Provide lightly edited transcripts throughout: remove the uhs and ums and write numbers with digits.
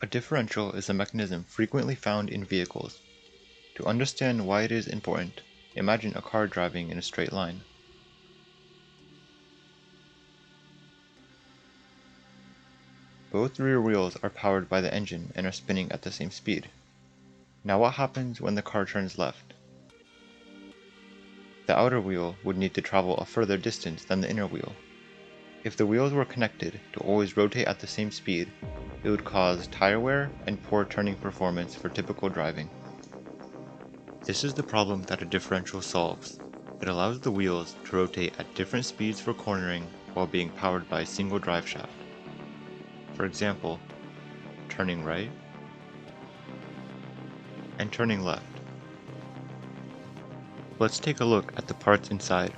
A differential is a mechanism frequently found in vehicles. To understand why it is important, imagine a car driving in a straight line. Both rear wheels are powered by the engine and are spinning at the same speed. Now what happens when the car turns left? The outer wheel would need to travel a further distance than the inner wheel. If the wheels were connected to always rotate at the same speed, it would cause tire wear and poor turning performance for typical driving. This is the problem that a differential solves. It allows the wheels to rotate at different speeds for cornering while being powered by a single drive shaft. For example, turning right and turning left. Let's take a look at the parts inside.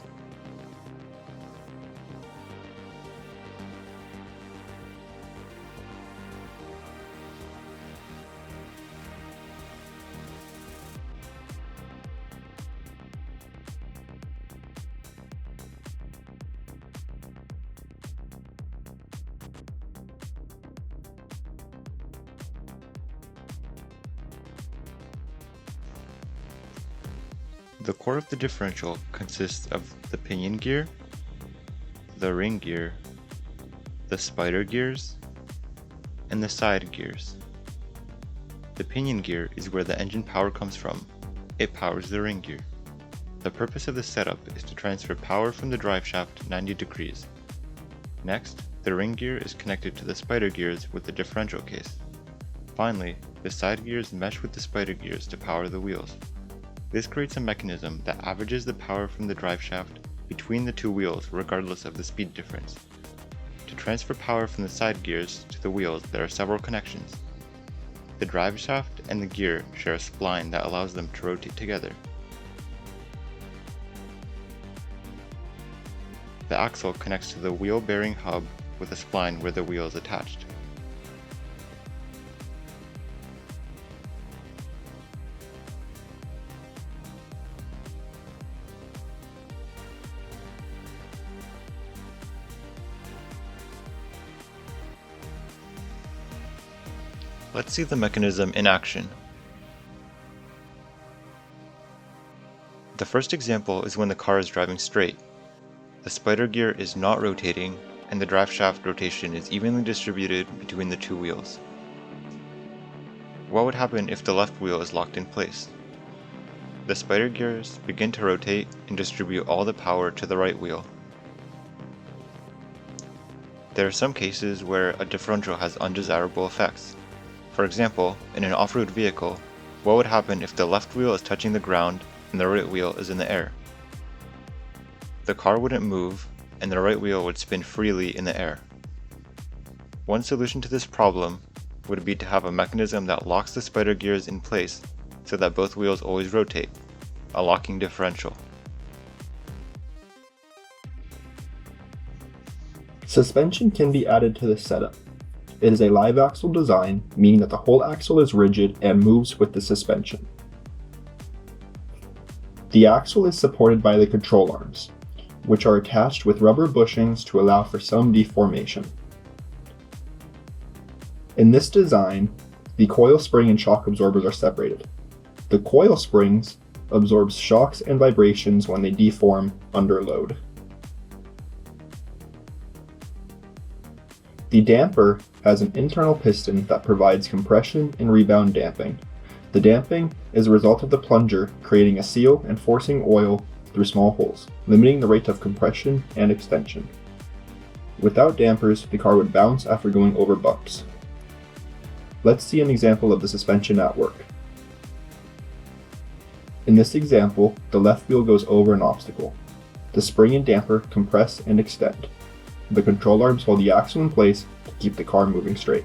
The core of the differential consists of the pinion gear, the ring gear, the spider gears, and the side gears. The pinion gear is where the engine power comes from. It powers the ring gear. The purpose of this setup is to transfer power from the drive shaft 90 degrees. Next, the ring gear is connected to the spider gears with the differential case. Finally, the side gears mesh with the spider gears to power the wheels. This creates a mechanism that averages the power from the drive shaft between the two wheels regardless of the speed difference. To transfer power from the side gears to the wheels, there are several connections. The drive shaft and the gear share a spline that allows them to rotate together. The axle connects to the wheel bearing hub with a spline where the wheel is attached. Let's see the mechanism in action. The first example is when the car is driving straight. The spider gear is not rotating, and the drive shaft rotation is evenly distributed between the two wheels. What would happen if the left wheel is locked in place? The spider gears begin to rotate and distribute all the power to the right wheel. There are some cases where a differential has undesirable effects. For example, in an off-road vehicle, what would happen if the left wheel is touching the ground and the right wheel is in the air? The car wouldn't move, and the right wheel would spin freely in the air. One solution to this problem would be to have a mechanism that locks the spider gears in place so that both wheels always rotate, a locking differential. Suspension can be added to this setup. It is a live axle design, meaning that the whole axle is rigid and moves with the suspension. The axle is supported by the control arms, which are attached with rubber bushings to allow for some deformation. In this design, the coil spring and shock absorbers are separated. The coil springs absorbs shocks and vibrations when they deform under load. The damper has an internal piston that provides compression and rebound damping. The damping is a result of the plunger creating a seal and forcing oil through small holes, limiting the rate of compression and extension. Without dampers, the car would bounce after going over bumps. Let's see an example of the suspension at work. In this example, the left wheel goes over an obstacle. The spring and damper compress and extend. The control arms hold the axle in place to keep the car moving straight.